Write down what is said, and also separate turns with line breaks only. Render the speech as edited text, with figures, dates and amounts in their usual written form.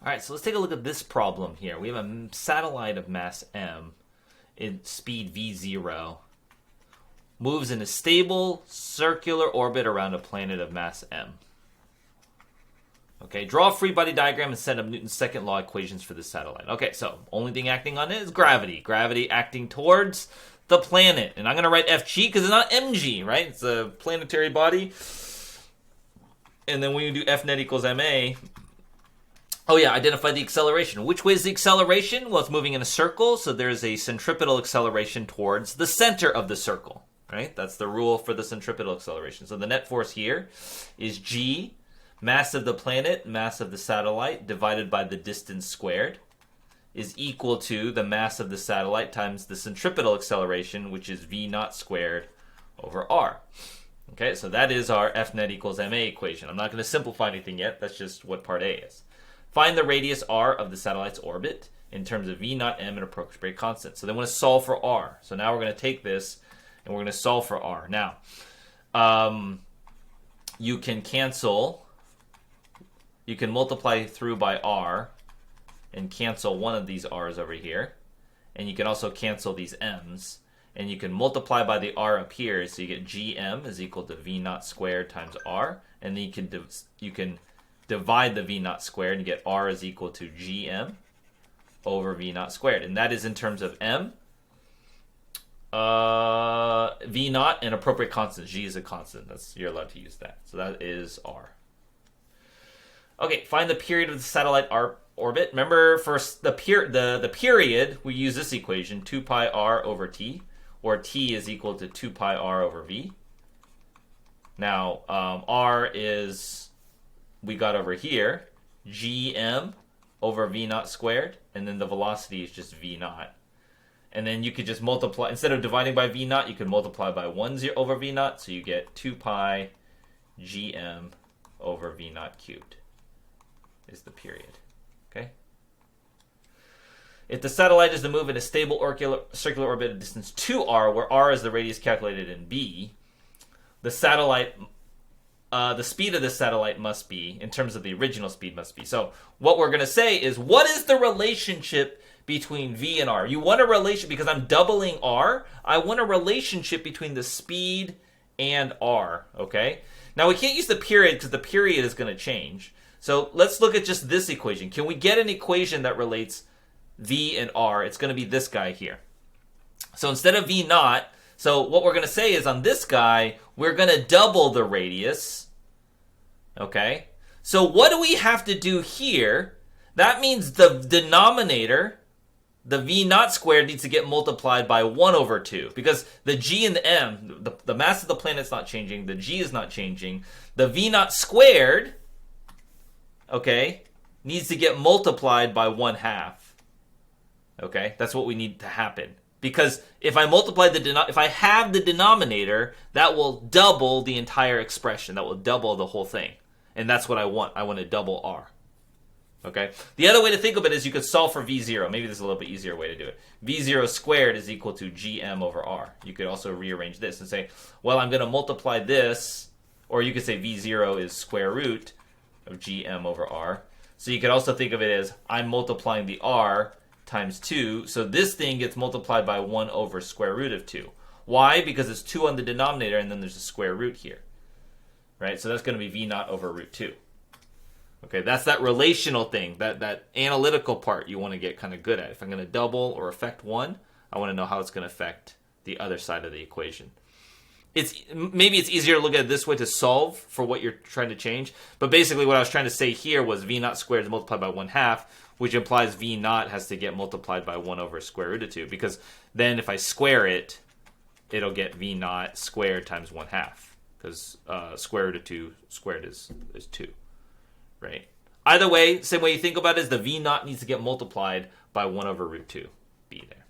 All right, so let's take a look at this problem here. We have a satellite of mass m in speed v0, moves in a stable circular orbit around a planet of mass m. Okay, draw a free body diagram and set up Newton's second law equations for this satellite. Okay, so only thing acting on it is gravity. Gravity acting towards the planet. And I'm going to write FG because it's not mg, right? It's a planetary body. And then when you do F net equals ma, oh yeah, identify the acceleration. Which way is the acceleration? Well, it's moving in a circle, so there's a centripetal acceleration towards the center of the circle, right? That's the rule for the centripetal acceleration. So the net force here is g, mass of the planet, mass of the satellite, divided by the distance squared, is equal to the mass of the satellite times the centripetal acceleration, which is v naught squared over r. Okay, so that is our F net equals ma equation. I'm not going to simplify anything yet. That's just what part A is. Find the radius r of the satellite's orbit in terms of v naught m and appropriate constant. So they want to solve for r. So now we're going to take this and we're going to solve for r. Now, you can cancel, you can multiply through by r and cancel one of these r's over here. And you can also cancel these m's. And you can multiply by the r up here, so you get gm is equal to v naught squared times r. And then you can divide the v naught squared and get r is equal to gm over v naught squared. And that is in terms of m, v naught, and appropriate constant. G is a constant. You're allowed to use that. So that is r. Okay, find the period of the satellite orbit. Remember, for the period, we use this equation, 2 pi r over t, or t is equal to 2 pi r over v. Now, r is, we got over here, gm over v naught squared, and then the velocity is just v naught. And then you could just multiply, instead of dividing by v naught, you could multiply by 1 over v naught, so you get 2 pi gm over v naught cubed is the period. Okay? If the satellite is to move in a stable circular orbit at distance 2r, where r is the radius calculated in b, the satellite, the speed of the satellite must be, in terms of the original speed must be. So what we're going to say is, what is the relationship between v and r? You want a relation, because I'm doubling r, I want a relationship between the speed and r, okay? Now we can't use the period because the period is going to change. So let's look at just this equation. Can we get an equation that relates v and r? It's going to be this guy here. So instead of v naught, so what we're going to say is on this guy, we're going to double the radius. Okay? So what do we have to do here? That means the denominator, the v naught squared, needs to get multiplied by 1 over 2. Because the g and the m, the mass of the planet's not changing. The g is not changing. The v naught squared, okay, needs to get multiplied by 1/2. Okay, that's what we need to happen. Because if I multiply if I have the denominator, that will double the entire expression. That will double the whole thing. And that's what I want. I want to double r. Okay? The other way to think of it is you could solve for v0. Maybe there's a little bit easier way to do it. v0 squared is equal to gm over r. You could also rearrange this and say, well, I'm going to multiply this, or you could say v0 is square root of gm over r. So you could also think of it as I'm multiplying the r times 2, so this thing gets multiplied by 1 over square root of 2. Why? Because it's 2 on the denominator, and then there's a square root here. Right? So that's going to be v naught over root 2. Okay, that's that relational thing, that analytical part you want to get kind of good at. If I'm going to double or affect one, I want to know how it's going to affect the other side of the equation. Maybe it's easier to look at it this way to solve for what you're trying to change. But basically what I was trying to say here was v naught squared is multiplied by 1/2, which implies v naught has to get multiplied by 1 over square root of 2. Because then if I square it, it'll get v naught squared times 1/2. Because square root of 2 squared is 2. Right? Either way, same way you think about it is the v naught needs to get multiplied by 1 over root 2. Be there.